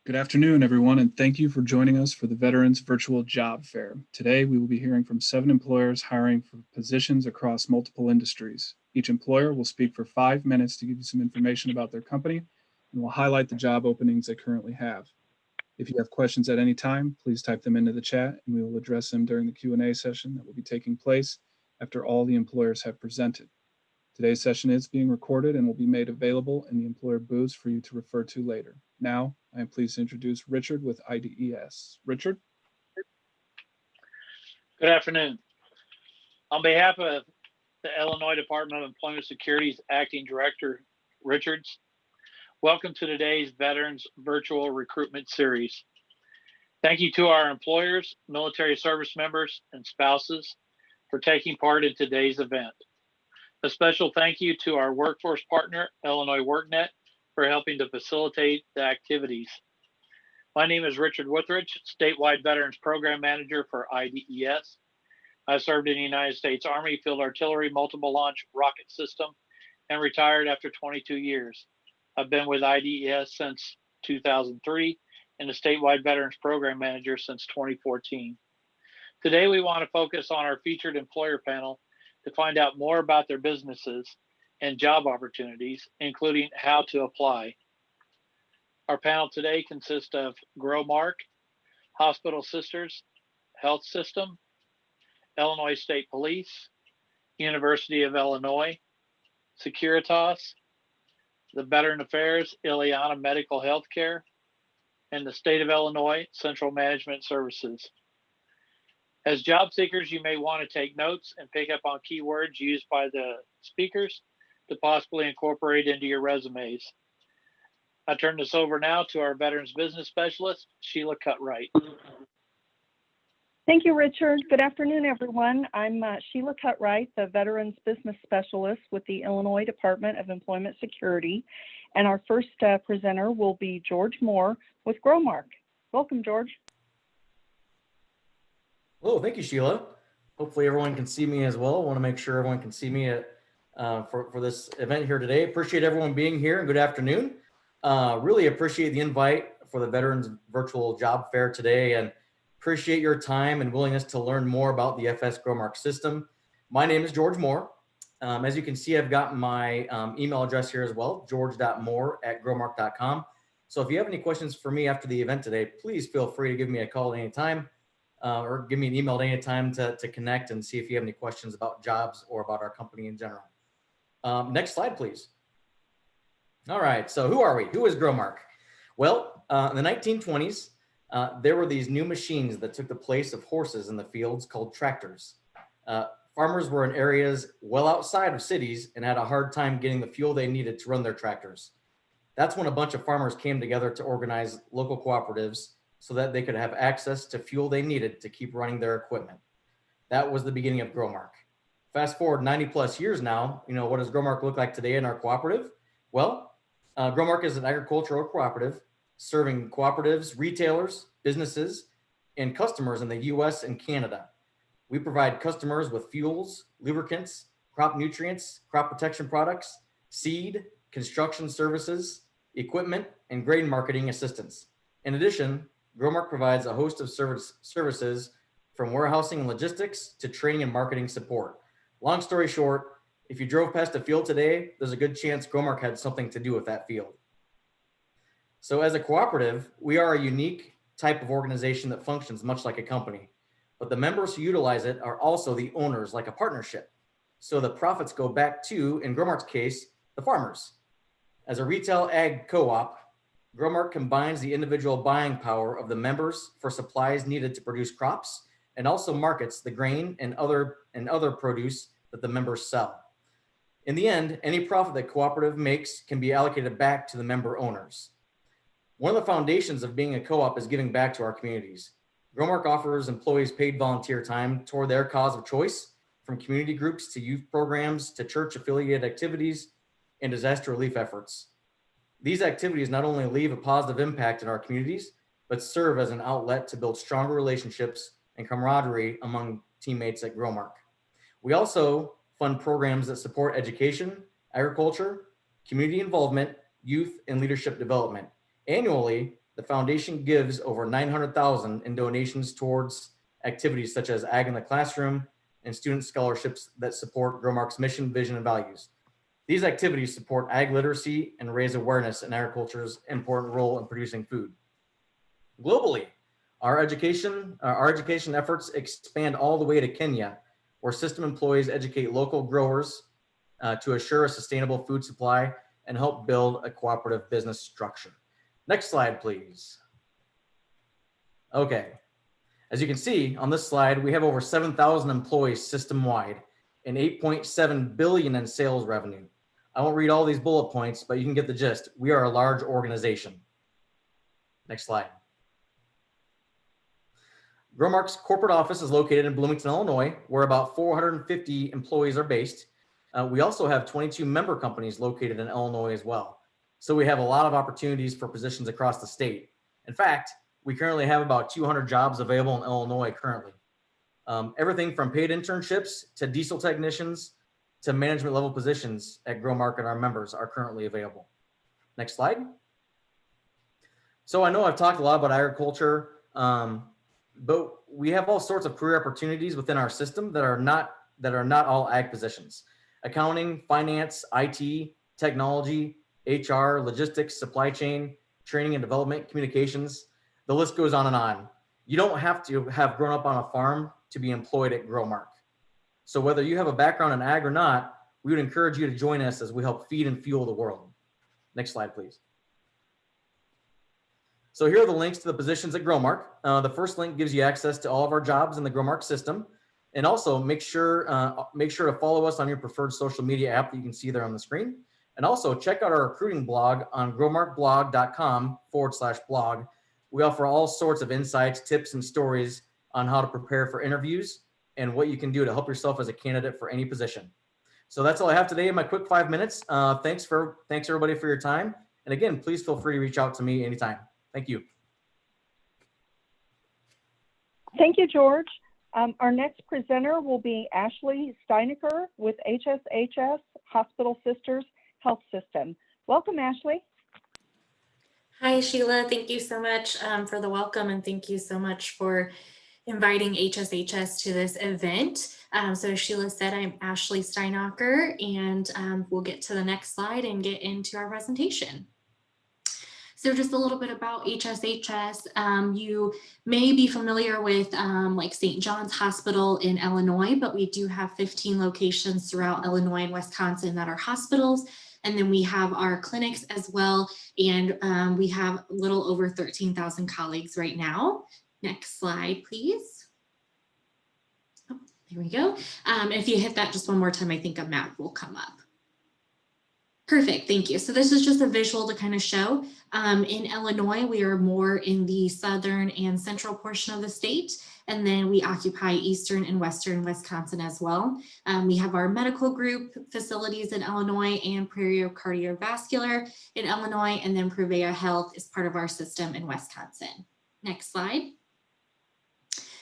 Good afternoon, everyone, and thank you for joining us for the Veterans Virtual Job Fair. Today, we will be hearing from 7 employers hiring for positions across multiple industries. Each employer will speak for 5 minutes to give you some information about their company and will highlight the job openings they currently have. If you have questions at any time, please type them into the chat and we will address them during the Q&A session that will be taking place after all the employers have presented. Today's session is being recorded and will be made available in the employer booths for you to refer to later. Now, I am pleased to introduce Richard with IDES. Richard? Good afternoon. On behalf of the Illinois Department of Employment Security's Acting Director, Richards, welcome to today's Veterans Virtual Recruitment Series. Thank you to our employers, military service members, and spouses for taking part in today's event. A special thank you to our workforce partner, Illinois workNet, for helping to facilitate the activities. My name is Richard Withridge, Statewide Veterans Program Manager for IDES. I served in the United States Army Field Artillery Multiple Launch Rocket System and retired after 22 years. I've been with IDES since 2003 and the Statewide Veterans Program Manager since 2014. Today, we want to focus on our featured employer panel to find out more about their businesses and job opportunities, including how to apply. Our panel today consists of Growmark, Hospital Sisters Health System, Illinois State Police, University of Illinois, Securitas, the Veteran Affairs Illiana Medical Healthcare, and the State of Illinois Central Management Services. As job seekers, you may want to take notes and pick up on keywords used by the speakers to possibly incorporate into your resumes. I turn this over now to our Veterans Business Specialist, Sheila Cutright. Thank you, Richard. Good afternoon, everyone. I'm Sheila Cutright, the Veterans Business Specialist with the Illinois Department of Employment Security. And our first presenter will be George Moore with Growmark. Welcome, George. Hello, thank you, Sheila. Hopefully everyone can see me as well. I want to make sure everyone can see me for this event here today. Appreciate everyone being here and good afternoon. Really appreciate the invite for the Veterans Virtual Job Fair today and appreciate your time and willingness to learn more about the FS Growmark system. My name is George Moore. As you can see, I've got my email address here as well, george.moore@growmark.com. So if you have any questions for me after the event today, please feel free to give me a call at any time. Or give me an email at any time to connect and see if you have any questions about jobs or about our company in general. Next slide, please. All right, so who are we? Who is Growmark? Well, in the 1920s, there were these new machines that took the place of horses in the fields called tractors. Farmers were in areas well outside of cities and had a hard time getting the fuel they needed to run their tractors. That's when a bunch of farmers came together to organize local cooperatives so that they could have access to fuel they needed to keep running their equipment. That was the beginning of Growmark. Fast forward 90 plus years now, what does Growmark look like today in our cooperative? Well, Growmark is an agricultural cooperative serving cooperatives, retailers, businesses, and customers in the US and Canada. We provide customers with fuels, lubricants, crop nutrients, crop protection products, seed, construction services, equipment, and grain marketing assistance. In addition, Growmark provides a host of services from warehousing and logistics to training and marketing support. Long story short, if you drove past a field today, there's a good chance Growmark had something to do with that field. So as a cooperative, we are a unique type of organization that functions much like a company, but the members who utilize it are also the owners, like a partnership. So the profits go back to, in Growmark's case, the farmers. As a retail ag co-op, Growmark combines the individual buying power of the members for supplies needed to produce crops and also markets the grain and other produce that the members sell. In the end, any profit that cooperative makes can be allocated back to the member owners. One of the foundations of being a co-op is giving back to our communities. Growmark offers employees paid volunteer time toward their cause of choice, from community groups to youth programs to church affiliated activities and disaster relief efforts. These activities not only leave a positive impact in our communities, but serve as an outlet to build stronger relationships and camaraderie among teammates at Growmark. We also fund programs that support education, agriculture, community involvement, youth, and leadership development. Annually, The foundation gives over $900,000 in donations towards activities such as Ag in the Classroom and student scholarships that support Growmark's mission, vision, and values. These activities support ag literacy and raise awareness in agriculture's important role in producing food. Globally, our education efforts expand all the way to Kenya, where system employees educate local growers to assure a sustainable food supply and help build a cooperative business structure. Next slide, please. Okay. As you can see on this slide, we have over 7,000 employees system-wide and 8.7 billion in sales revenue. I won't read all these bullet points, but you can get the gist. We are a large organization. Next slide. Growmark's corporate office is located in Bloomington, Illinois, where about 450 employees are based. We also have 22 member companies located in Illinois as well. So we have a lot of opportunities for positions across the state. In fact, we currently have about 200 jobs available in Illinois currently. Everything from paid internships to diesel technicians to management level positions at Growmark and our members are currently available. Next slide. So I know I've talked a lot about agriculture, but we have all sorts of career opportunities within our system that are not all ag positions. Accounting, finance, IT, technology, HR, logistics, supply chain, training and development, communications. The list goes on and on. You don't have to have grown up on a farm to be employed at Growmark. So whether you have a background in ag or not, we would encourage you to join us as we help feed and fuel the world. Next slide, please. So here are the links to the positions at Growmark. The first link gives you access to all of our jobs in the Growmark system. And also make sure to follow us on your preferred social media app that you can see there on the screen. And also check out our recruiting blog on growmarkblog.com/blog. We offer all sorts of insights, tips, and stories on how to prepare for interviews and what you can do to help yourself as a candidate for any position. So that's all I have today in my quick 5 minutes. Thanks everybody for your time. And again, please feel free to reach out to me anytime. Thank you. Thank you, George. Our next presenter will be Ashley Steinecker with HSHS Hospital Sisters Health System. Welcome, Ashley. Hi, Sheila. Thank you so much for the welcome, and thank you so much for inviting HSHS to this event. So as Sheila said, I'm Ashley Steinecker, and we'll get to the next slide and get into our presentation. So just a little bit about HSHS. You may be familiar with like St. John's Hospital in Illinois, but we do have 15 locations throughout Illinois and Wisconsin that are hospitals. And then we have our clinics as well. And we have a little over 13,000 colleagues right now. Next slide, please. Oh, there we go. If you hit that just one more time, I think a map will come up. Perfect, thank you. So this is just a visual to kind of show. In Illinois, we are more in the southern and central portion of the state, and then we occupy eastern and western Wisconsin as well. We have our medical group facilities in Illinois and Prairie Cardiovascular in Illinois, and then Prevea Health is part of our system in Wisconsin. Next slide.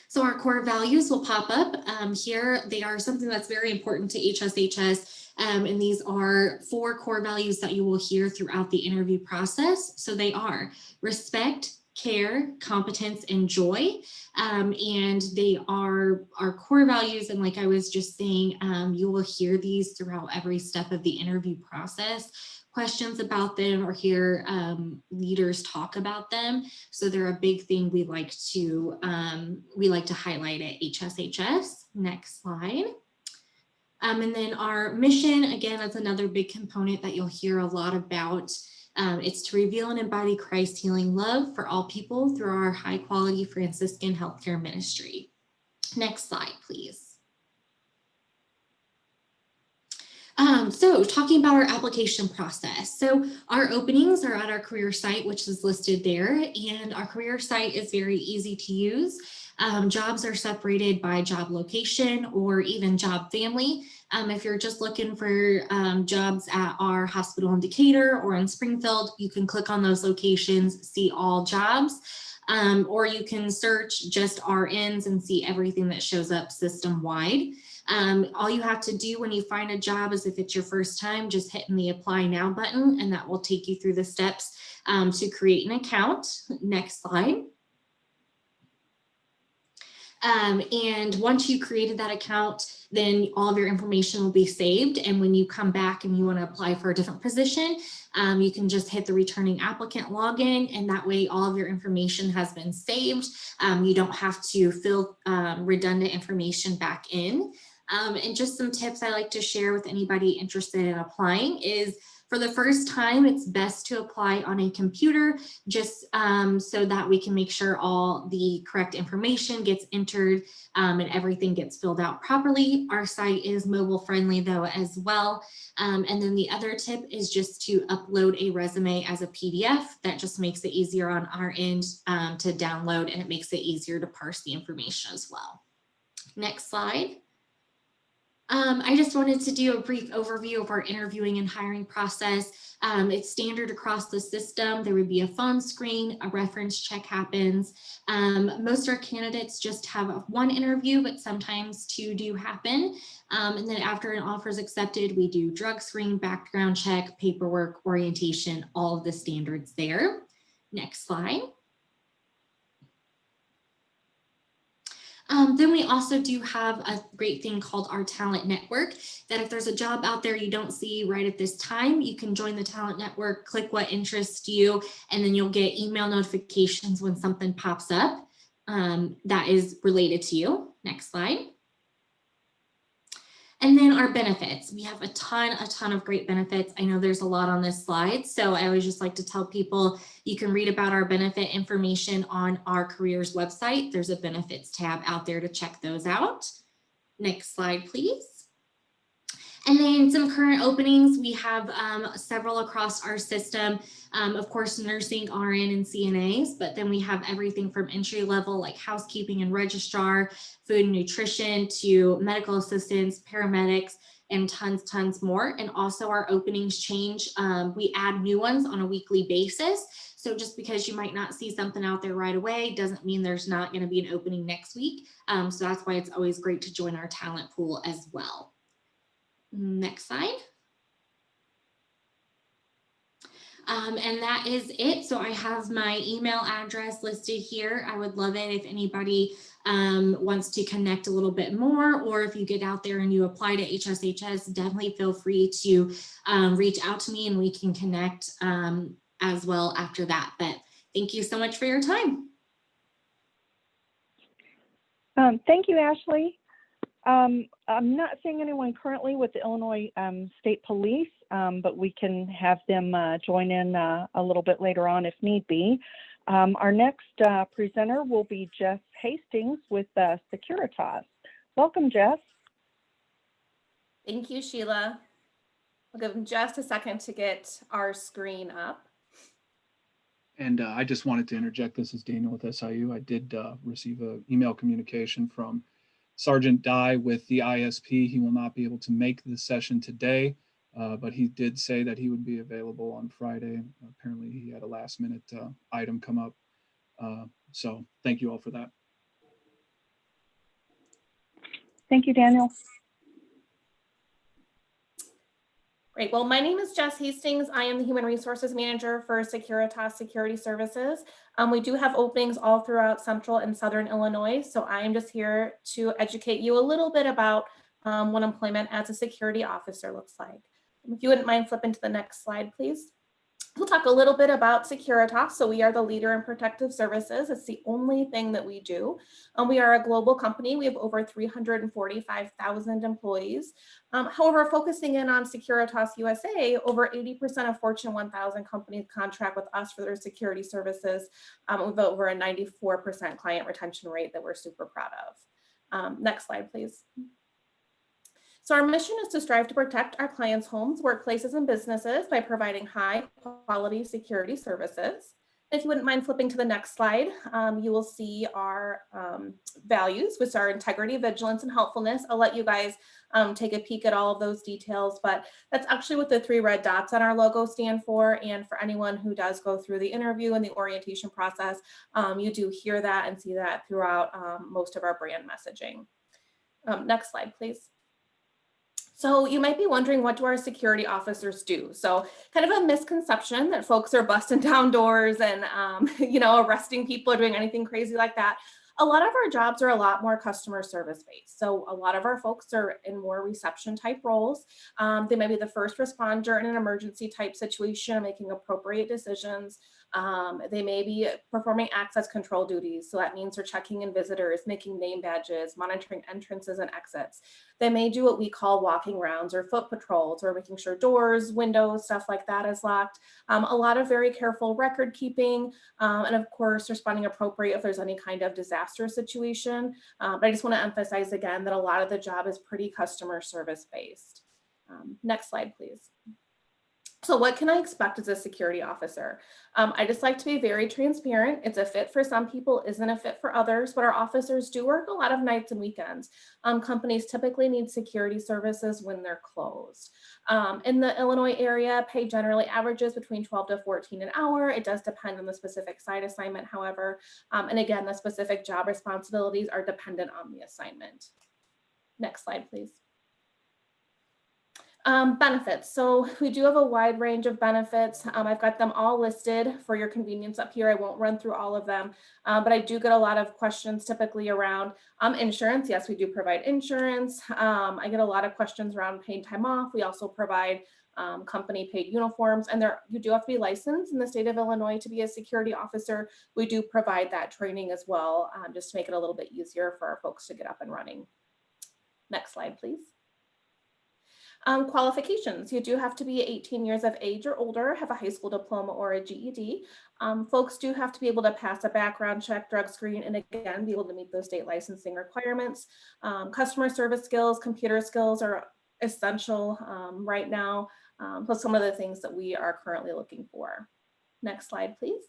So our core values will pop up here. They are something that's very important to HSHS. And these are 4 core values that you will hear throughout the interview process. So they are respect, care, competence, and joy. And they are our core values. And like I was just saying, you will hear these throughout every step of the interview process. Questions about them or hear leaders talk about them. So they're a big thing we like to highlight at HSHS. Next slide. And then our mission, again, that's another big component that you'll hear a lot about. It's to reveal and embody Christ's healing love for all people through our high quality Franciscan healthcare ministry. Next slide, please. So talking about our application process. So our openings are at our career site, which is listed there, and our career site is very easy to use. Jobs are separated by job location or even job family. If you're just looking for jobs at our hospital in Decatur or in Springfield, you can click on those locations, see all jobs, or you can search just RNs and see everything that shows up system-wide. All you have to do when you find a job is, if it's your first time, just hitting the apply now button, and that will take you through the steps to create an account. Next slide. And once you created that account, then all of your information will be saved. And when you come back and you want to apply for a different position, you can just hit the returning applicant login, and that way all of your information has been saved. You don't have to fill redundant information back in. And just some tips I like to share with anybody interested in applying is, for the first time, it's best to apply on a computer, just so that we can make sure all the correct information gets entered and everything gets filled out properly. Our site is mobile friendly though as well. And then the other tip is just to upload a resume as a PDF. That just makes it easier on our end to download, and it makes it easier to parse the information as well. Next slide. I just wanted to do a brief overview of our interviewing and hiring process. It's standard across the system. There would be a phone screen, a reference check happens. Most of our candidates just have one interview, but sometimes two do happen. And then after an offer is accepted, we do drug screen, background check, paperwork, orientation, all of the standards there. Next slide. Then we also do have a great thing called our talent network, that if there's a job out there you don't see right at this time, you can join the talent network, click what interests you, and then you'll get email notifications when something pops up that is related to you. Next slide. And then our benefits. We have a ton of great benefits. I know there's a lot on this slide, so I always just like to tell people you can read about our benefit information on our careers website. There's a benefits tab out there to check those out. Next slide, please. And then some current openings. We have several across our system. Of course, nursing, RN, and CNAs, but then we have everything from entry level like housekeeping and registrar, food and nutrition, to medical assistants, paramedics, and tons more. And also our openings change. We add new ones on a weekly basis. So just because you might not see something out there right away doesn't mean there's not going to be an opening next week. So that's why it's always great to join our talent pool as well. Next slide. And that is it. So I have my email address listed here. I would love it if anybody wants to connect a little bit more, or if you get out there and you apply to HSHS, definitely feel free to reach out to me and we can connect as well after that. But thank you so much for your time. Thank you, Ashley. I'm not seeing anyone currently with the Illinois State Police, but we can have them join in a little bit later on if need be. Our next presenter will be Jess Hastings with Securitas. Welcome, Jess. Thank you, Sheila. I'll give them just a second to get our screen up. And I just wanted to interject. This is Daniel with SIU. I did receive an email communication from Sergeant Dye with the ISP. He will not be able to make the session today, but he did say that he would be available on Friday. Apparently he had a last minute item come up. So thank you all for that. Thank you, Daniel. Great. Well, my name is Jess Hastings. I am the Human Resources Manager for Securitas Security Services. We do have openings all throughout Central and Southern Illinois. So I am just here to educate you a little bit about what employment as a security officer looks like. If you wouldn't mind flipping to the next slide, please. We'll talk a little bit about Securitas. So we are the leader in protective services. It's the only thing that we do. We are a global company. We have over 345,000 employees. However, focusing in on Securitas USA, over 80% of Fortune 1000 companies contract with us for their security services. With over a 94% client retention rate that we're super proud of. Next slide, please. So our mission is to strive to protect our clients' homes, workplaces, and businesses by providing high quality security services. If you wouldn't mind flipping to the next slide, you will see our values, which are integrity, vigilance, and helpfulness. I'll let you guys take a peek at all of those details, but that's actually what the 3 red dots on our logo stand for. And for anyone who does go through the interview and the orientation process, you do hear that and see that throughout most of our brand messaging. Next slide, please. So you might be wondering, what do our security officers do? So kind of a misconception that folks are busting down doors and, arresting people or doing anything crazy like that. A lot of our jobs are a lot more customer service based. So a lot of our folks are in more reception type roles. They might be the first responder in an emergency type situation, making appropriate decisions. They may be performing access control duties. So that means they're checking in visitors, making name badges, monitoring entrances and exits. They may do what we call walking rounds or foot patrols, or making sure doors, windows, stuff like that is locked. A lot of very careful record keeping, and of course, responding appropriate if there's any kind of disaster situation. But I just want to emphasize again that a lot of the job is pretty customer service based. Next slide, please. So what can I expect as a security officer? I just like to be very transparent. It's a fit for some people, isn't a fit for others, but our officers do work a lot of nights and weekends. Companies typically need security services when they're closed. In the Illinois area, pay generally averages between 12 to 14 an hour. It does depend on the specific site assignment, however. And again, the specific job responsibilities are dependent on the assignment. Next slide, please. Benefits. So we do have a wide range of benefits. I've got them all listed for your convenience up here. I won't run through all of them, but I do get a lot of questions typically around insurance. Yes, we do provide insurance. I get a lot of questions around paid time off. We also provide company paid uniforms, and you do have to be licensed in the state of Illinois to be a security officer. We do provide that training as well, just to make it a little bit easier for our folks to get up and running. Next slide, please. Qualifications. You do have to be 18 years of age or older, have a high school diploma or a GED. Folks do have to be able to pass a background check, drug screen, and again, be able to meet those state licensing requirements. Customer service skills, computer skills are essential right now, plus some of the things that we are currently looking for. Next slide, please.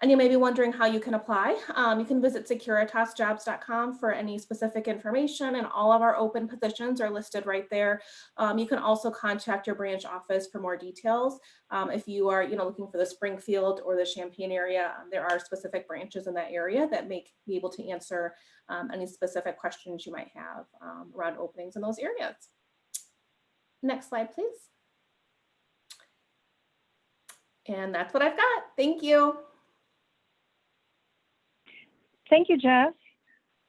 And you may be wondering how you can apply. You can visit securitasjobs.com for any specific information, and all of our open positions are listed right there. You can also contact your branch office for more details. If you are looking for the Springfield or the Champaign area, there are specific branches in that area that may be able to answer any specific questions you might have around openings in those areas. Next slide, please. And that's what I've got. Thank you. Thank you, Jess.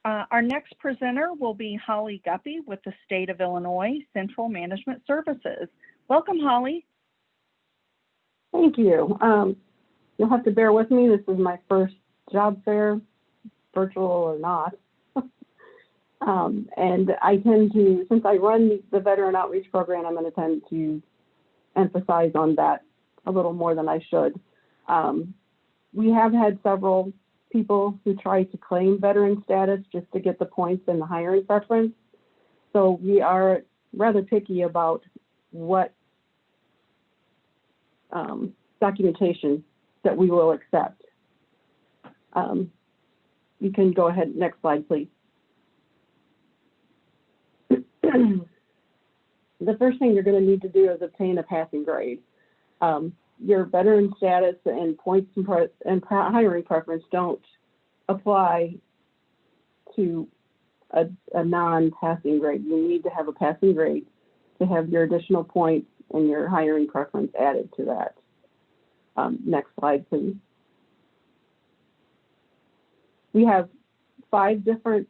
Our next presenter will be Holly Guppy with the State of Illinois Central Management Services. Welcome, Holly. Thank you. You'll have to bear with me. This is my first job fair, virtual or not. And I tend to, since I run the Veteran Outreach Program, I'm going to tend to emphasize on that a little more than I should. We have had several people who try to claim veteran status just to get the points in the hiring preference. So we are rather picky about what documentation that we will accept. You can go ahead, next slide, please. The first thing you're going to need to do is obtain a passing grade. Your veteran status and points and hiring preference don't apply to a non-passing grade. You need to have a passing grade to have your additional points and your hiring preference added to that. Next slide, please. We have 5 different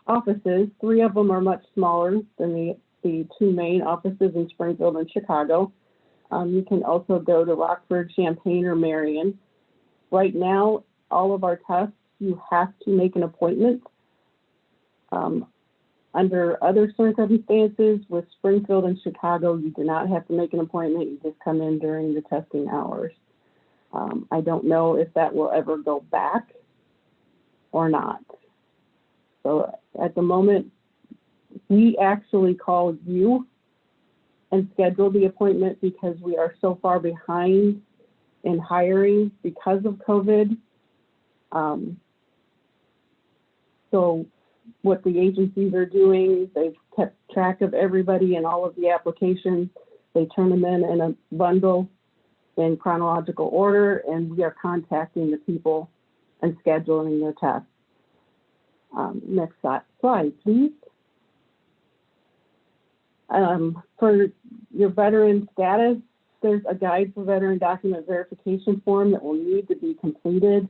offices. 3 of them are much smaller than the 2 main offices in Springfield and Chicago. You can also go to Rockford, Champaign, or Marion. Right now, all of our tests, you have to make an appointment. Under other circumstances, with Springfield and Chicago, you do not have to make an appointment. You just come in during the testing hours. I don't know if that will ever go back or not. So at the moment, we actually call you and schedule the appointment because we are so far behind in hiring because of COVID. So what the agencies are doing, they've kept track of everybody and all of the applications. They turn them in a bundle in chronological order, and we are contacting the people and scheduling their tests. Next slide, please. For your veteran status, there's a guide for veteran document verification form that will need to be completed.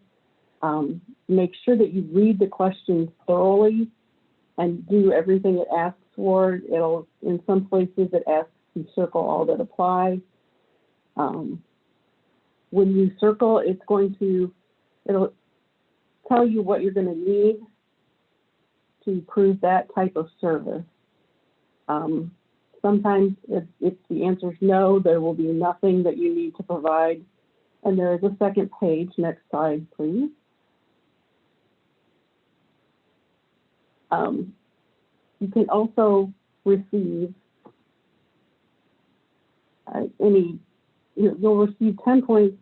Make sure that you read the questions thoroughly and do everything it asks for. It'll, in some places, it asks you circle all that apply. When you circle, it'll tell you what you're going to need to prove that type of service. Sometimes if the answer is no, there will be nothing that you need to provide. And there is a second page. Next slide, please. You can also receive you'll receive 10 points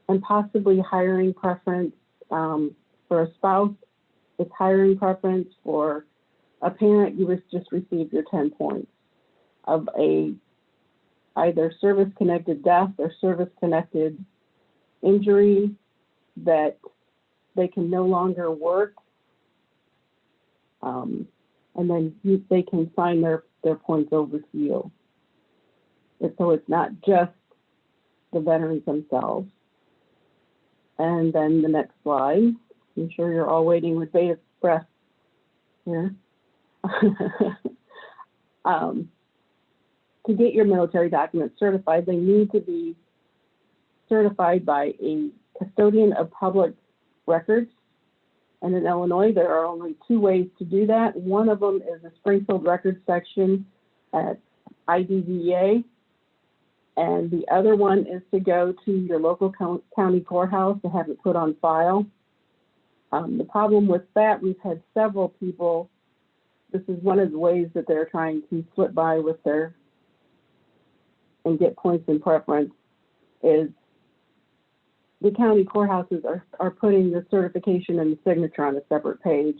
and possibly hiring preference for a spouse. It's hiring preference for a parent. You just received your 10 points of either service-connected death or service-connected injury that they can no longer work. And then they can sign their points over to you. And so it's not just the veterans themselves. And then the next slide. I'm sure you're all waiting with bated breath here. To get your military documents certified, they need to be certified by a custodian of public records. And in Illinois, there are only 2 ways to do that. One of them is the Springfield Records section at IDES. And the other one is to go to your local county courthouse to have it put on file. The problem with that, we've had several people, this is one of the ways that they're trying to slip by with and get points in preference, is the county courthouses are putting the certification and the signature on a separate page.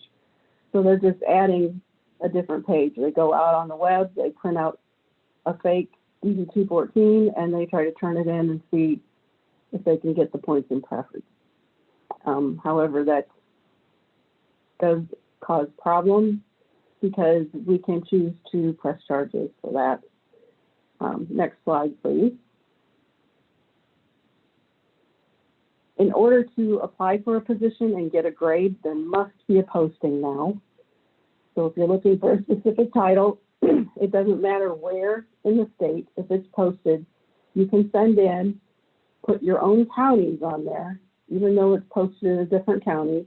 So they're just adding a different page. They go out on the web, they print out a fake DD-214, and they try to turn it in and see if they can get the points in preference. However, that does cause problems because we can choose to press charges for that. Next slide, please. In order to apply for a position and get a grade, there must be a posting now. So if you're looking for a specific title, it doesn't matter where in the state, if it's posted, you can send in, put your own counties on there, even though it's posted in a different county,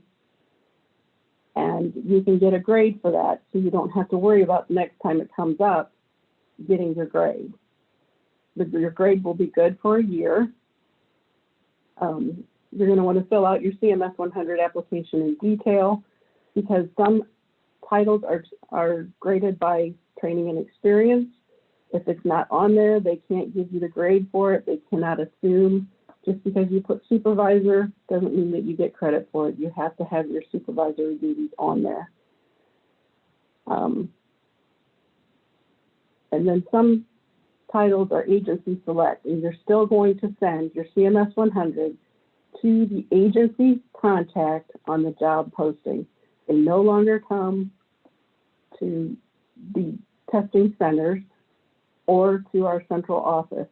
and you can get a grade for that, so you don't have to worry about the next time it comes up getting your grade. Your grade will be good for a year. You're going to want to fill out your CMS 100 application in detail because some titles are graded by training and experience. If it's not on there, they can't give you the grade for it. They cannot assume. Just because you put supervisor doesn't mean that you get credit for it. You have to have your supervisory duties on there. And then some titles are agency select, and you're still going to send your CMS 100 to the agency contact on the job posting. They no longer come to the testing centers or to our central office.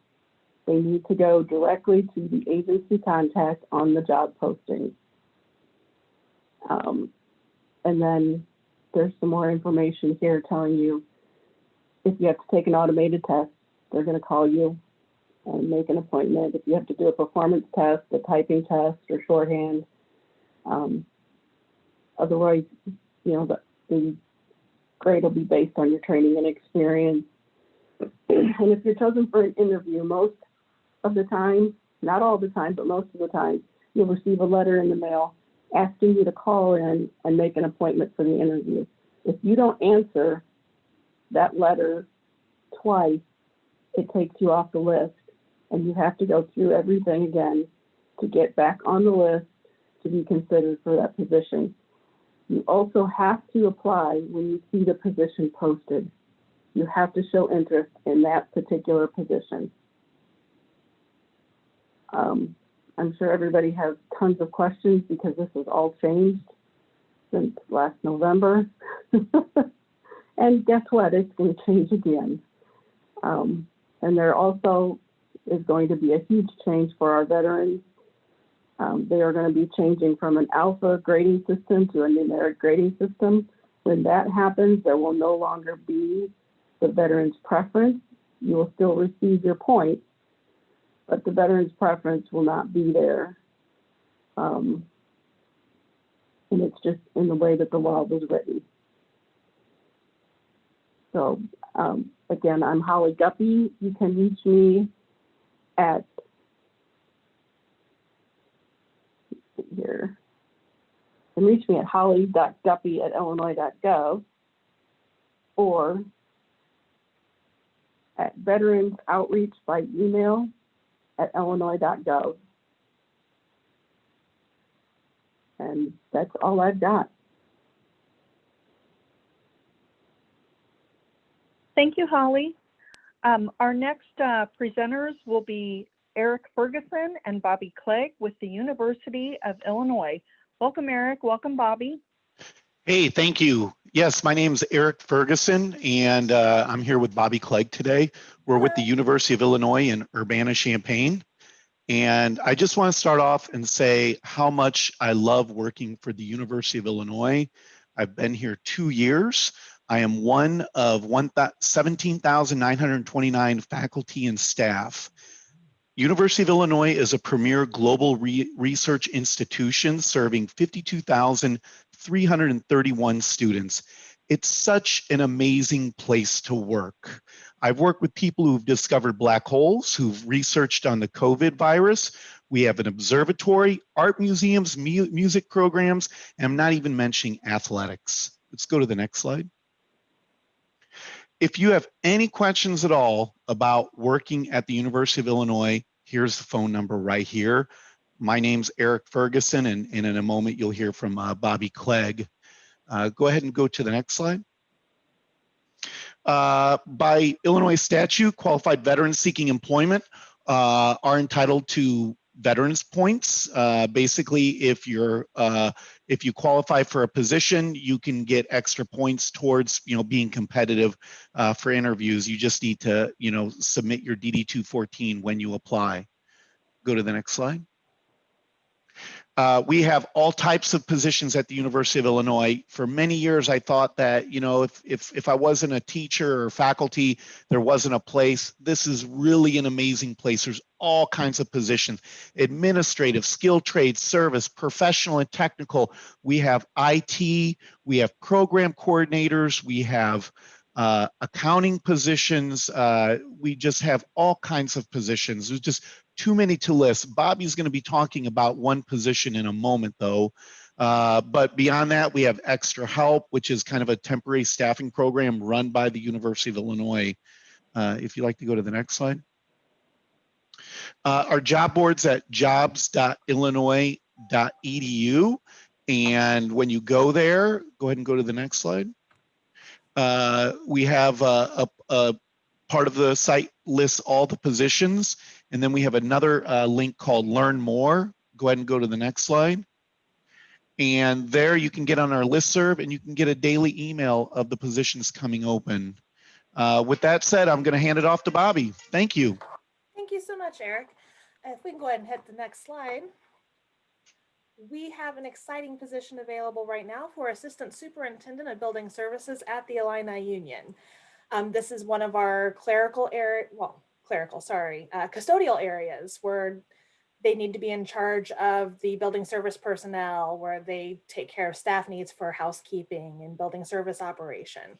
They need to go directly to the agency contact on the job posting. And then there's some more information here telling you if you have to take an automated test, they're going to call you and make an appointment. If you have to do a performance test, a typing test, or shorthand. Otherwise, the grade will be based on your training and experience. And if you're chosen for an interview, most of the time, not all the time, but most of the time, you'll receive a letter in the mail asking you to call in and make an appointment for the interview. If you don't answer that letter twice, it takes you off the list, and you have to go through everything again to get back on the list to be considered for that position. You also have to apply when you see the position posted. You have to show interest in that particular position. I'm sure everybody has tons of questions because this has all changed. since last November. And guess what? It's going to change again. And there also is going to be a huge change for our veterans. They are going to be changing from an alpha grading system to a numeric grading system. When that happens, there will no longer be the veteran's preference. You will still receive your points, but the veteran's preference will not be there. And it's just in the way that the law was written. So again, I'm Holly Guppy. You can reach me at here. You can reach me at holly.guppy@illinois.gov or at Veterans Outreach by email at illinois.gov. And that's all I've got. Thank you, Holly. Our next presenters will be Eric Ferguson and Bobby Clegg with the University of Illinois. Welcome, Eric. Welcome, Bobby. Hey, thank you. Yes, my name is Eric Ferguson, and I'm here with Bobby Clegg today. We're with the University of Illinois in Urbana-Champaign. And I just want to start off and say how much I love working for the University of Illinois. I've been here 2 years. I am one of 17,929 faculty and staff. University of Illinois is a premier global research institution serving 52,331 students. It's such an amazing place to work. I've worked with people who've discovered black holes, who've researched on the COVID virus. We have an observatory, art museums, music programs, and I'm not even mentioning athletics. Let's go to the next slide. If you have any questions at all about working at the University of Illinois, here's the phone number right here. My name's Eric Ferguson, and in a moment you'll hear from Bobby Clegg. Go ahead and go to the next slide. By Illinois statute, qualified veterans seeking employment are entitled to veterans points. Basically, if you qualify for a position, you can get extra points towards being competitive for interviews. You just need to submit your DD-214 when you apply. Go to the next slide. We have all types of positions at the University of Illinois. For many years, I thought that, if I wasn't a teacher or faculty, there wasn't a place. This is really an amazing place. There's all kinds of positions: administrative, skilled trade, service, professional and technical. We have IT, we have program coordinators, we have accounting positions. We just have all kinds of positions. There's just too many to list. Bobby's going to be talking about one position in a moment, though. But beyond that, we have extra help, which is kind of a temporary staffing program run by the University of Illinois. If you'd like to go to the next slide. Our job board's at jobs.illinois.edu. And when you go there, go ahead and go to the next slide. We have a part of the site lists all the positions, and then we have another link called Learn More. Go ahead and go to the next slide. And there you can get on our listserv, and you can get a daily email of the positions coming open. With that said, I'm going to hand it off to Bobby. Thank you. Thank you so much, Eric. If we can go ahead and hit the next slide. We have an exciting position available right now for Assistant Superintendent of Building Services at the Illini Union. This is one of our custodial areas where they need to be in charge of the building service personnel, where they take care of staff needs for housekeeping and building service operation.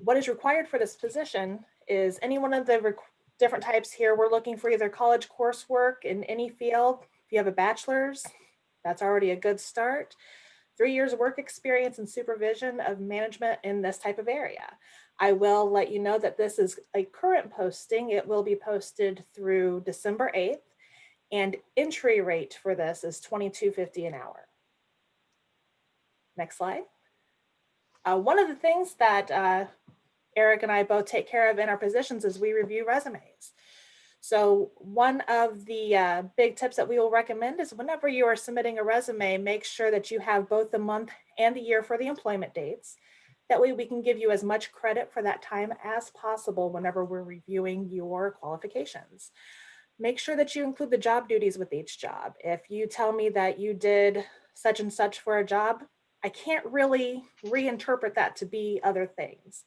What is required for this position is any one of the different types here. We're looking for either college coursework in any field. If you have a bachelor's, that's already a good start. 3 years of work experience and supervision of management in this type of area. I will let you know that this is a current posting. It will be posted through December 8th, and entry rate for this is $22.50 an hour. Next slide. One of the things that Eric and I both take care of in our positions is we review resumes. So one of the big tips that we will recommend is whenever you are submitting a resume, make sure that you have both the month and the year for the employment dates. That way we can give you as much credit for that time as possible whenever we're reviewing your qualifications. Make sure that you include the job duties with each job. If you tell me that you did such and such for a job, I can't really reinterpret that to be other things.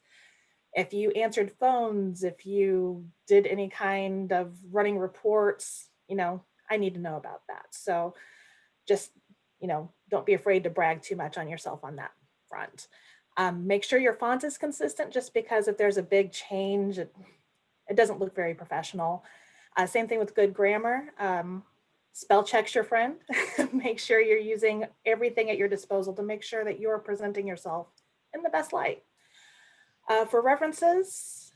If you answered phones, if you did any kind of running reports, I need to know about that. So just, don't be afraid to brag too much on yourself on that front. Make sure your font is consistent, just because if there's a big change, it doesn't look very professional. Same thing with good grammar. Spell check's your friend. Make sure you're using everything at your disposal to make sure that you're presenting yourself in the best light. For references,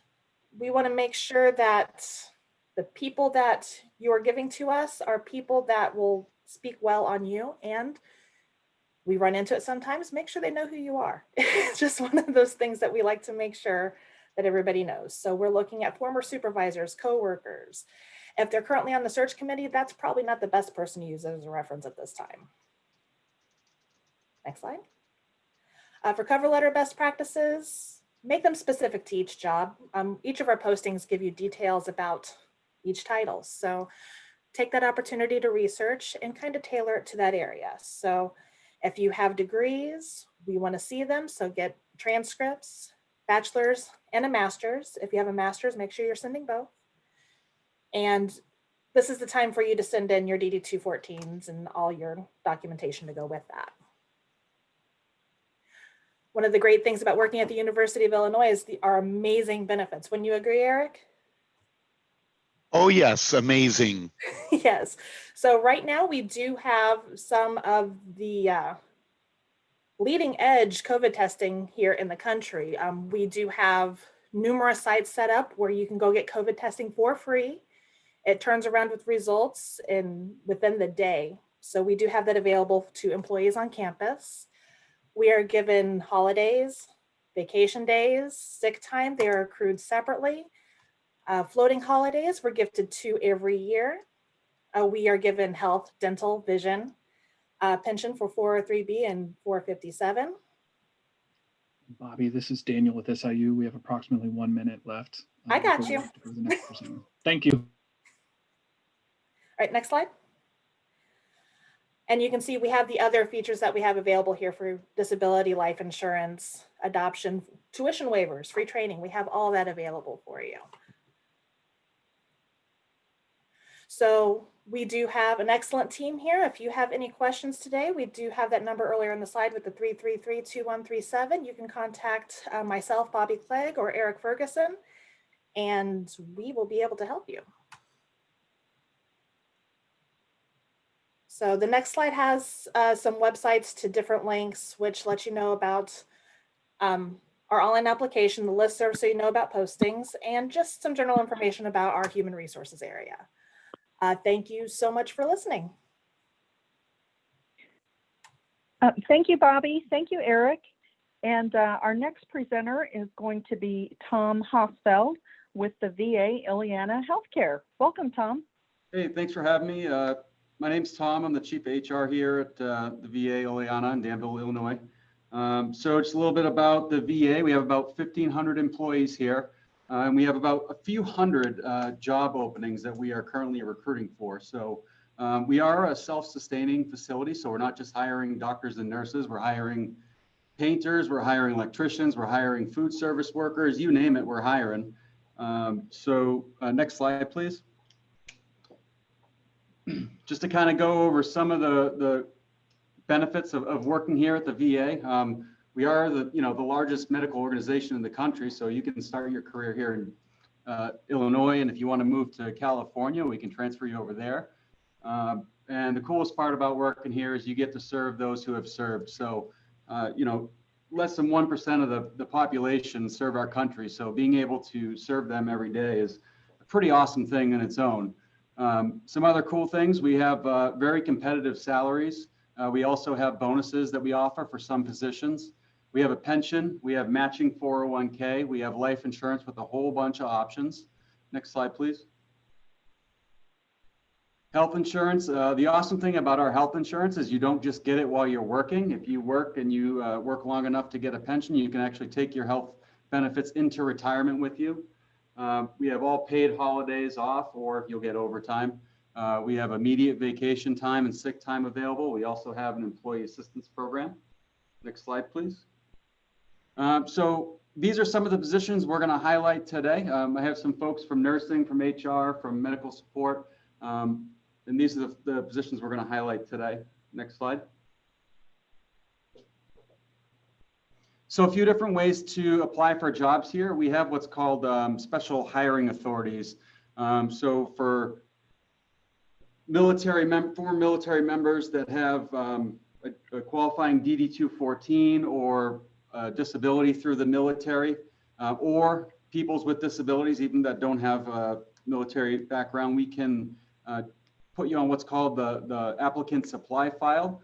we want to make sure that the people that you are giving to us are people that will speak well on you, and we run into it sometimes. Make sure they know who you are. It's just one of those things that we like to make sure that everybody knows. So we're looking at former supervisors, coworkers. If they're currently on the search committee, that's probably not the best person to use as a reference at this time. Next slide. For cover letter best practices, make them specific to each job. Each of our postings give you details about each title. So take that opportunity to research and kind of tailor it to that area. So if you have degrees, we want to see them. So get transcripts, bachelor's and a master's. If you have a master's, make sure you're sending both. And this is the time for you to send in your DD-214s and all your documentation to go with that. One of the great things about working at the University of Illinois is our amazing benefits. Wouldn't you agree, Eric? Oh, yes, amazing. Yes. So right now we do have some of the leading edge COVID testing here in the country. We do have numerous sites set up where you can go get COVID testing for free. It turns around with results within the day. So we do have that available to employees on campus. We are given holidays, vacation days, sick time. They are accrued separately. Floating holidays, we're gifted 2 every year. We are given health, dental, vision, pension for 403B and 457. Bobby, this is Daniel with SIU. We have approximately 1 minute left. I got before we you. have to go to the next presenter. Thank you. All right, next slide. And you can see we have the other features that we have available here for disability, life insurance, adoption, tuition waivers, free training. We have all that available for you. So we do have an excellent team here. If you have any questions today, we do have that number earlier in the slide with the 333-2137. You can contact myself, Bobby Clegg, or Eric Ferguson, and we will be able to help you. So the next slide has some websites to different links, which let you know about our online application, the listserv, so you know about postings, and just some general information about our human resources area. Thank you so much for listening. Thank you, Bobby. Thank you, Eric. And our next presenter is going to be Tom Hosfeld with the VA Illiana Healthcare. Welcome, Tom. Hey, thanks for having me. My name's Tom. I'm the chief of HR here at the VA Illiana in Danville, Illinois. So just a little bit about the VA. We have about 1,500 employees here, and we have about a few hundred job openings that we are currently recruiting for. So we are a self-sustaining facility, so we're not just hiring doctors and nurses. We're hiring painters, we're hiring electricians, we're hiring food service workers, you name it, we're hiring. Next slide, please. Just to kind of go over some of the benefits of working here at the VA. We are the largest medical organization in the country, so you can start your career here in Illinois, and if you want to move to California, we can transfer you over there. And the coolest part about working here is you get to serve those who have served. So, less than 1% of the population serve our country. So being able to serve them every day is a pretty awesome thing in its own. Some other cool things, we have very competitive salaries. We also have bonuses that we offer for some positions. We have a pension, we have matching 401k, we have life insurance with a whole bunch of options. Next slide, please. Health insurance. The awesome thing about our health insurance is you don't just get it while you're working. If you work and you work long enough to get a pension, you can actually take your health benefits into retirement with you. We have all paid holidays off, or you'll get overtime. We have immediate vacation time and sick time available. We also have an employee assistance program. Next slide, please. So these are some of the positions we're going to highlight today. I have some folks from nursing, from HR, from medical support. And these are the positions we're going to highlight today. Next slide. So a few different ways to apply for jobs here. We have what's called special hiring authorities. So for former military members that have a qualifying DD-214 or disability through the military, or peoples with disabilities, even that don't have a military background, we can put you on what's called the applicant supply file.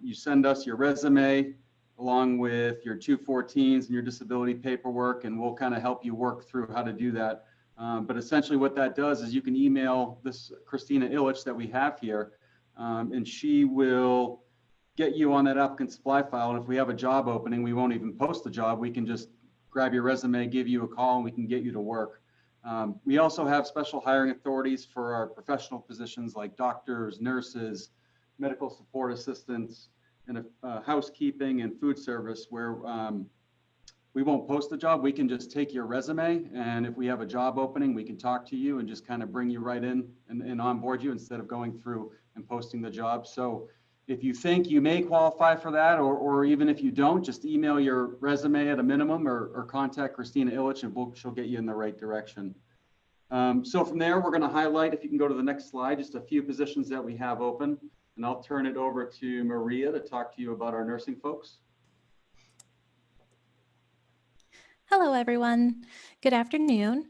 You send us your resume along with your 214s and your disability paperwork, and we'll kind of help you work through how to do that. But essentially what that does is you can email this Christina Illich that we have here, and she will get you on that applicant supply file. And if we have a job opening, we won't even post the job. We can just grab your resume, give you a call, and we can get you to work. We also have special hiring authorities for our professional positions like doctors, nurses, medical support assistants, and housekeeping and food service, where we won't post the job. We can just take your resume, and if we have a job opening, we can talk to you and just kind of bring you right in and onboard you instead of going through and posting the job. So if you think you may qualify for that, or even if you don't, just email your resume at a minimum, or contact Christina Illich, and she'll get you in the right direction. So from there, we're going to highlight, if you can go to the next slide, just a few positions that we have open, and I'll turn it over to Maria to talk to you about our nursing folks. Hello, everyone. Good afternoon.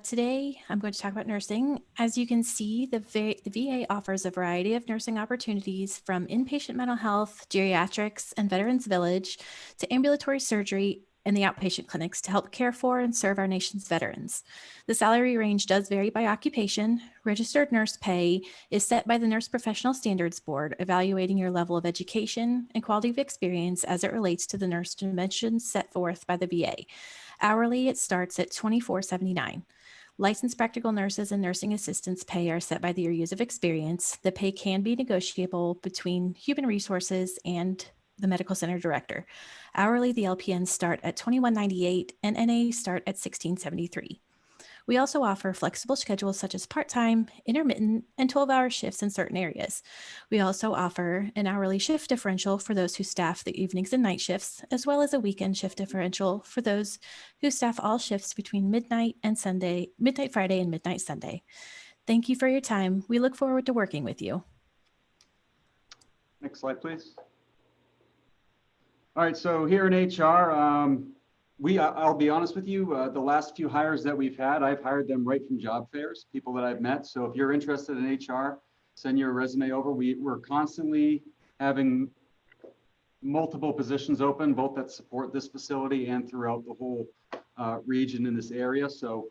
Today, I'm going to talk about nursing. As you can see, the VA offers a variety of nursing opportunities, from inpatient mental health, geriatrics, and Veterans Village to ambulatory surgery and the outpatient clinics to help care for and serve our nation's veterans. The salary range does vary by occupation. Registered nurse pay is set by the Nurse Professional Standards Board, evaluating your level of education and quality of experience as it relates to the nurse dimensions set forth by the VA. Hourly, it starts at $24.79. Licensed practical nurses and nursing assistants pay are set by their years of experience. The pay can be negotiable between human resources and the medical center director. Hourly, the LPNs start at $21.98 and NA start at $16.73. We also offer flexible schedules such as part-time, intermittent, and 12-hour shifts in certain areas. We also offer an hourly shift differential for those who staff the evenings and night shifts, as well as a weekend shift differential for those who staff all shifts between midnight Friday and midnight Sunday. Thank you for your time. We look forward to working with you. Next slide, please. All right, so here in HR, I'll be honest with you, the last few hires that we've had, I've hired them right from job fairs, people that I've met. So if you're interested in HR, send your resume over. We're constantly having multiple positions open, both that support this facility and throughout the whole region in this area. So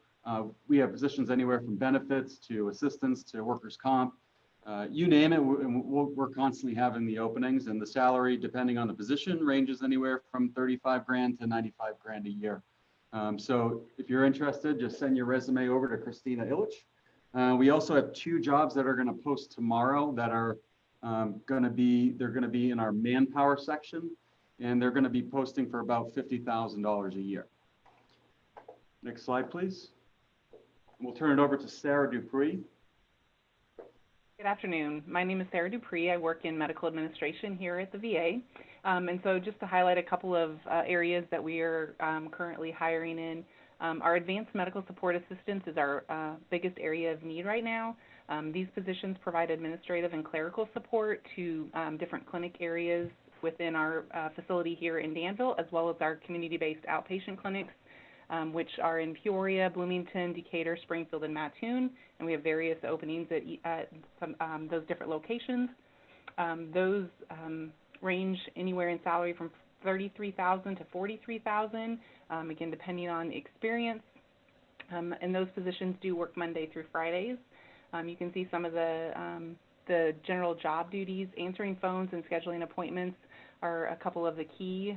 we have positions anywhere from benefits to assistance to workers' comp. You name it, we're constantly having the openings, and the salary, depending on the position, ranges anywhere from 35 grand to 95 grand a year. So if you're interested, just send your resume over to Christina Illich. We also have 2 jobs that are going to post tomorrow that are going to be in our manpower section, and they're going to be posting for about $50,000 a year. Next slide, please. We'll turn it over to Sarah Dupree. Good afternoon. My name is Sarah Dupree. I work in medical administration here at the VA. And so just to highlight a couple of areas that we are currently hiring in, our advanced medical support assistants is our biggest area of need right now. These positions provide administrative and clerical support to different clinic areas within our facility here in Danville, as well as our community-based outpatient clinics, which are in Peoria, Bloomington, Decatur, Springfield, and Mattoon, and we have various openings at those different locations. Those range anywhere in salary from $33,000 to $43,000, again, depending on experience. And those positions do work Monday through Fridays. You can see some of the general job duties. Answering phones and scheduling appointments are a couple of the key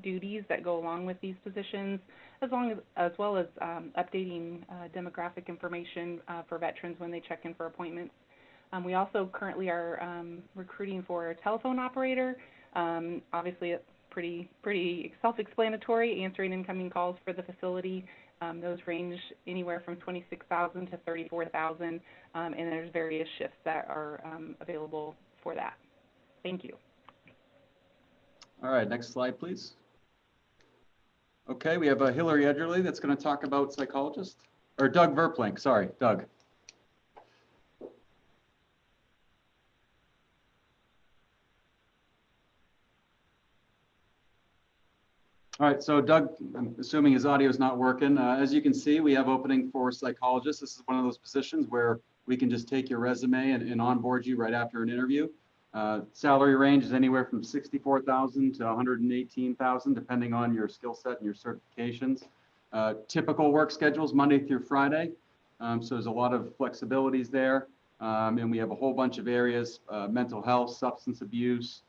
duties that go along with these positions, as well as updating demographic information for veterans when they check in for appointments. We also currently are recruiting for a telephone operator. Obviously, it's pretty self-explanatory, answering incoming calls for the facility. Those range anywhere from 26,000 to 34,000, and there's various shifts that are available for that. Thank you. All right, next slide, please. Okay, we have Hillary Edgerly that's going to talk about psychologist, or Doug Verplank, sorry, Doug. All right, so Doug, I'm assuming his audio is not working. As you can see, we have opening for psychologists. This is one of those positions where we can just take your resume and onboard you right after an interview. Salary range is anywhere from 64,000 to 118,000, depending on your skill set and your certifications. Typical work schedules Monday through Friday, so there's a lot of flexibilities there. And we have a whole bunch of areas: mental health, substance abuse,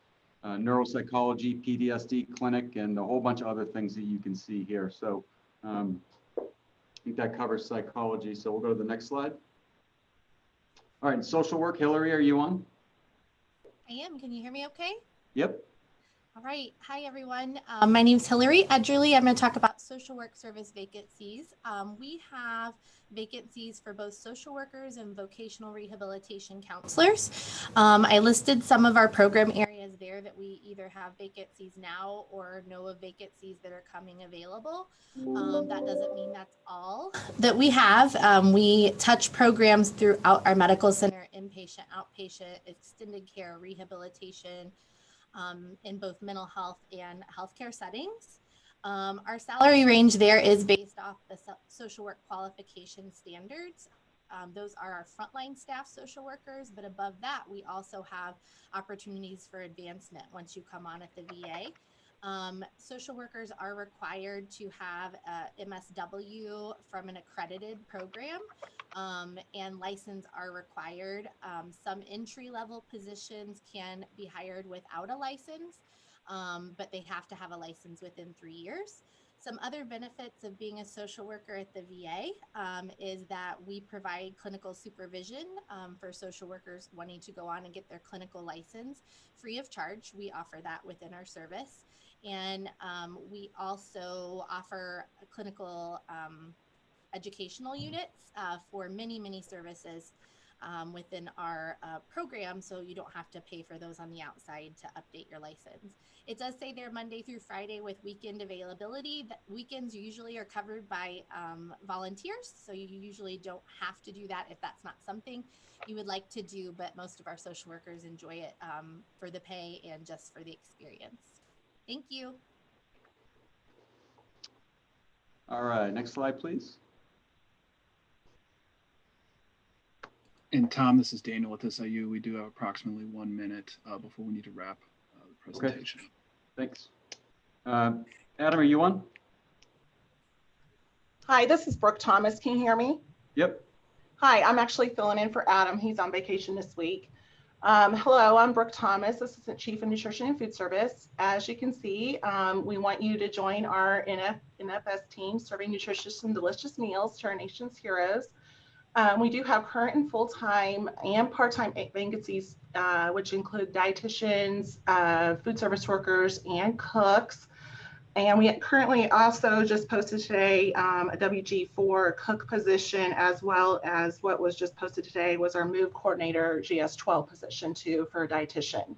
neuropsychology, PTSD clinic, and a whole bunch of other things that you can see here. So I think that covers psychology. So we'll go to the next slide. All right, social work. Hillary, are you on? I am. Can you hear me okay? Yep. All right. Hi, everyone. My name is Hillary Edgerly. I'm going to talk about social work service vacancies. We have vacancies for both social workers and vocational rehabilitation counselors. I listed some of our program areas there that we either have vacancies now or know of vacancies that are coming available. That doesn't mean that's all that we have. We touch programs throughout our medical center: inpatient, outpatient, extended care, rehabilitation, in both mental health and healthcare settings. Our salary range there is based off the social work qualification standards. Those are our frontline staff social workers, but above that, we also have opportunities for advancement once you come on at the VA. Social workers are required to have a MSW from an accredited program, and license are required. Some entry-level positions can be hired without a license, but they have to have a license within 3 years. Some other benefits of being a social worker at the VA is that we provide clinical supervision for social workers wanting to go on and get their clinical license free of charge. We offer that within our service. And we also offer clinical educational units for many services within our program, so you don't have to pay for those on the outside to update your license. It does say they're Monday through Friday with weekend availability. Weekends usually are covered by volunteers, so you usually don't have to do that if that's not something you would like to do, but most of our social workers enjoy it for the pay and just for the experience. Thank you. All right, next slide, please. And Tom, this is Daniel with SIU. We do have approximately 1 minute before we need to wrap the presentation. Okay. Thanks. Adam, are you on? Hi, this is Brooke Thomas. Can you hear me? Yep. Hi, I'm actually filling in for Adam. He's on vacation this week. Hello, I'm Brooke Thomas, Assistant Chief of Nutrition and Food Service. As you can see, we want you to join our NFS team serving nutritious and delicious meals to our nation's heroes. We do have current and full-time and part-time vacancies, which include dietitians, food service workers, and cooks. And we currently also just posted today a WG4 cook position, as well as what was just posted today was our move coordinator GS12 position too for a dietitian.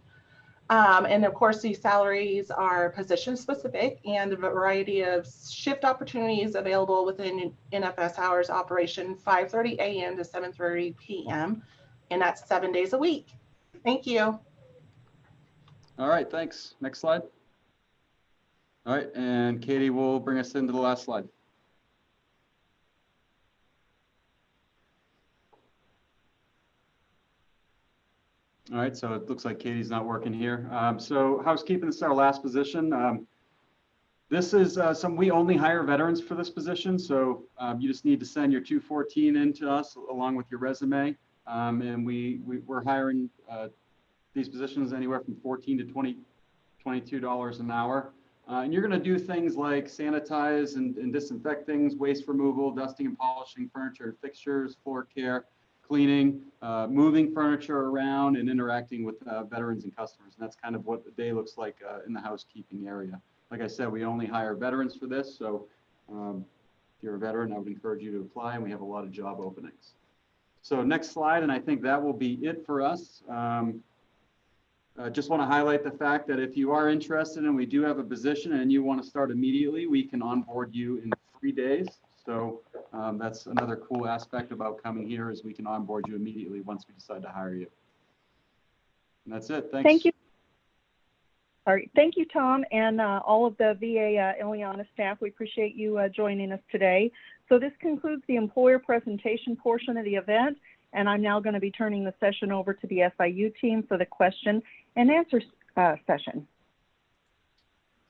And of course, these salaries are position specific, and the variety of shift opportunities available within NFS hours operation 5:30 a.m. to 7:30 p.m. And that's 7 days a week. Thank you. All right, thanks. Next slide. All right, and Katie will bring us into the last slide. All right, so it looks like Katie's not working here. So housekeeping, this is our last position. This is we only hire veterans for this position. So you just need to send your 214 in to us along with your resume. And we're hiring these positions anywhere from $14 to $22 an hour. And you're going to do things like sanitize and disinfect things, waste removal, dusting and polishing furniture and fixtures, floor care, cleaning, moving furniture around, and interacting with veterans and customers. And that's kind of what the day looks like in the housekeeping area. Like I said, we only hire veterans for this. So if you're a veteran, I would encourage you to apply, and we have a lot of job openings. So next slide, and I think that will be it for us. Just want to highlight the fact that if you are interested and we do have a position and you want to start immediately, we can onboard you in 3 days. So that's another cool aspect about coming here, is we can onboard you immediately once we decide to hire you. And that's it. Thanks. Thank you. All right. Thank you, Tom, and all of the VA Illiana staff. We appreciate you joining us today. So this concludes the employer presentation portion of the event, and I'm now going to be turning the session over to the SIU team for the question and answer session.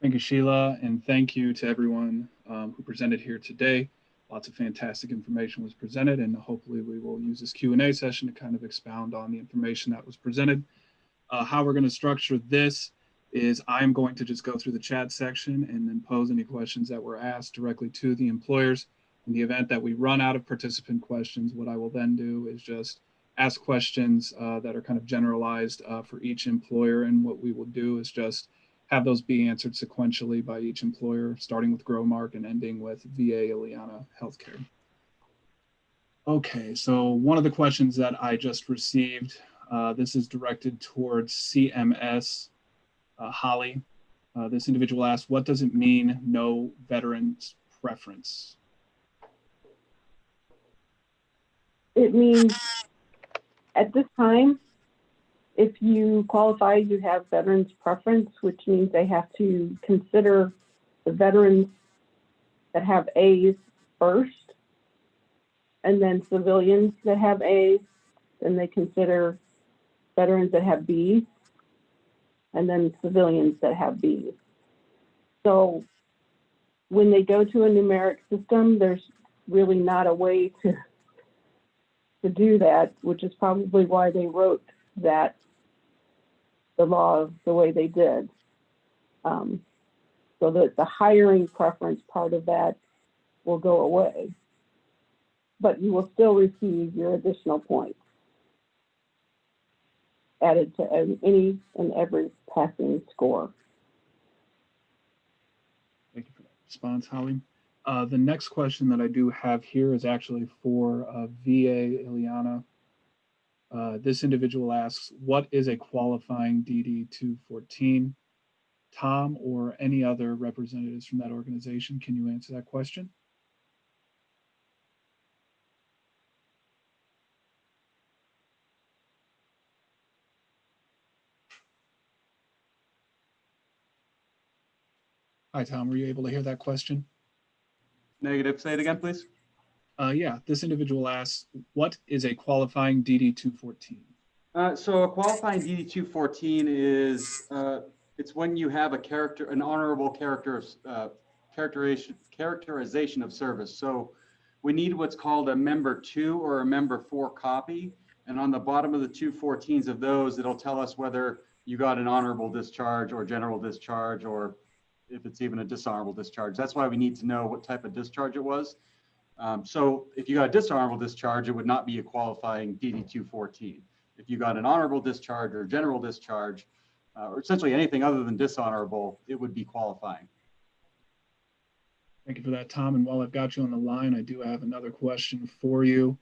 Thank you, Sheila, and thank you to everyone who presented here today. Lots of fantastic information was presented, and hopefully we will use this Q&A session to kind of expound on the information that was presented. How we're going to structure this is I'm going to just go through the chat section and then pose any questions that were asked directly to the employers. In the event that we run out of participant questions, what I will then do is just ask questions that are kind of generalized for each employer. And what we will do is just have those be answered sequentially by each employer, starting with Growmark and ending with VA Illiana Healthcare. Okay, so one of the questions that I just received, this is directed towards CMS Holly. This individual asked, what does it mean, no veterans preference? It means at this time, if you qualify, you have veterans preference, which means they have to consider the veterans that have A's first, and then civilians that have A's, then they consider veterans that have B's, and then civilians that have B's. So when they go to a numeric system, there's really not a way to do that, which is probably why they wrote that, the law the way they did. So that the hiring preference part of that will go away, but you will still receive your additional points added to any and every passing score. Thank you for that response, Holly. The next question that I do have here is actually for VA Illiana. This individual asks, what is a qualifying DD 214? Tom or any other representatives from that organization, can you answer that question? Hi, Tom, were you able to hear that question? Negative. Say it again, please. Yeah, this individual asks, what is a qualifying DD 214? So a qualifying DD 214 is it's when you have an honorable characterization of service. So we need what's called a member 2 or a member 4 copy, and on the bottom of the 214s of those, it'll tell us whether you got an honorable discharge or general discharge, or if it's even a dishonorable discharge. That's why we need to know what type of discharge it was. So if you got a dishonorable discharge, it would not be a qualifying DD 214. If you got an honorable discharge or general discharge, or essentially anything other than dishonorable, it would be qualifying. Thank you for that, Tom. And while I've got you on the line, I do have another question for you.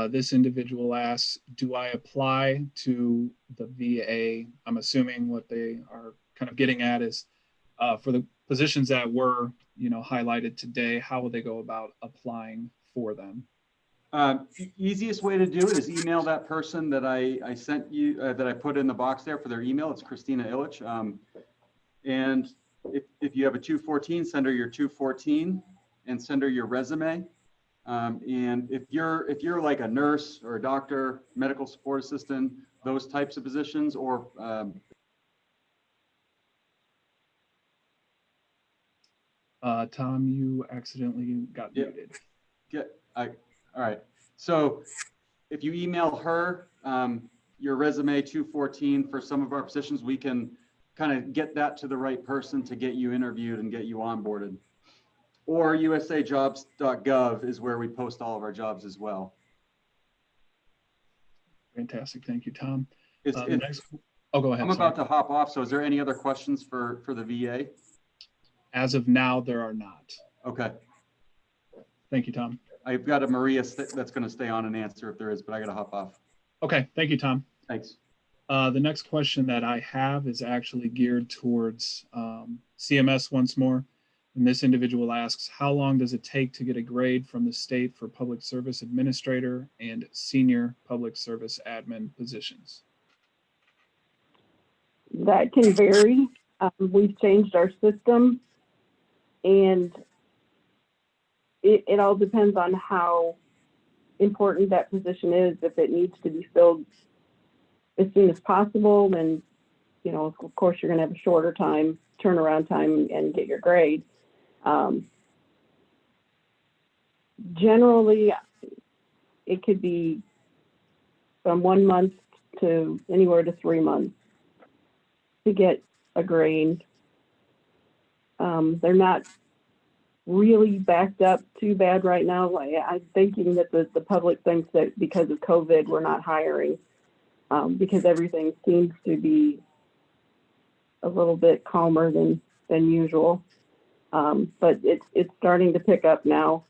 This individual asks, do I apply to the VA? I'm assuming what they are kind of getting at is for the positions that were, highlighted today, how would they go about applying for them? Easiest way to do it is email that person that I sent you, that I put in the box there for their email. It's Christina Illich. And if you have a 214, send her your 214 and send her your resume. And if you're like a nurse or a doctor, medical support assistant, those types of positions, or Tom, you accidentally got Yeah. muted. All right. So if you email her your resume 214 for some of our positions, we can kind of get that to the right person to get you interviewed and get you onboarded. Or usajobs.gov is where we post all of our jobs as well. Fantastic. Thank you, Tom. It's, Go ahead. I'm about to hop off. So is there any other questions for the VA? As of now, there are not. Okay. Thank you, Tom. I've got a Maria that's going to stay on and answer if there is, but I got to hop off. Okay. Thank you, Tom. Thanks. The next question that I have is actually geared towards CMS once more. And this individual asks, how long does it take to get a grade from the state for public service administrator and senior public service admin positions? That can vary. We've changed our system, and it all depends on how important that position is. If it needs to be filled as soon as possible, then, you know, of course, you're going to have a shorter turnaround time and get your grade. Generally, it could be from 1 month to anywhere to 3 months to get a grade. They're not really backed up too bad right now. I'm thinking that the public thinks that because of COVID, we're not hiring because everything seems to be a little bit calmer than usual. But it's starting to pick up now.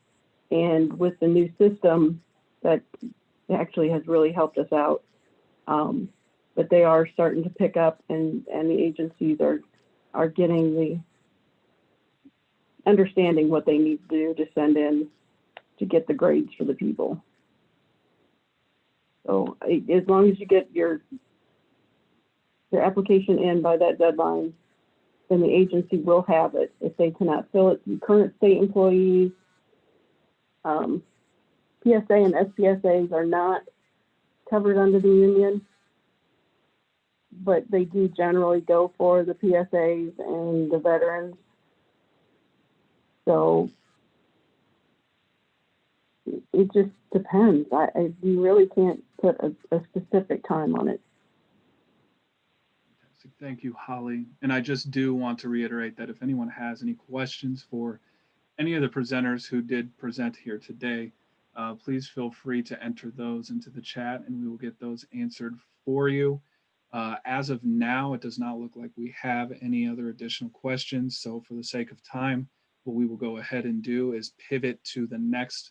And with the new system, that actually has really helped us out. But they are starting to pick up, and the agencies are getting the understanding what they need to do to send in to get the grades for the people. So as long as you get your application in by that deadline, then the agency will have it. If they cannot fill it through current state employees, PSA and SPSAs are not covered under the union, but they do generally go for the PSAs and the veterans. So it just depends. You really can't put a specific time on it. Thank you, Holly. And I just do want to reiterate that if anyone has any questions for any of the presenters who did present here today, please feel free to enter those into the chat and we will get those answered for you. As of now, it does not look like we have any other additional questions. So for the sake of time, what we will go ahead and do is pivot to the next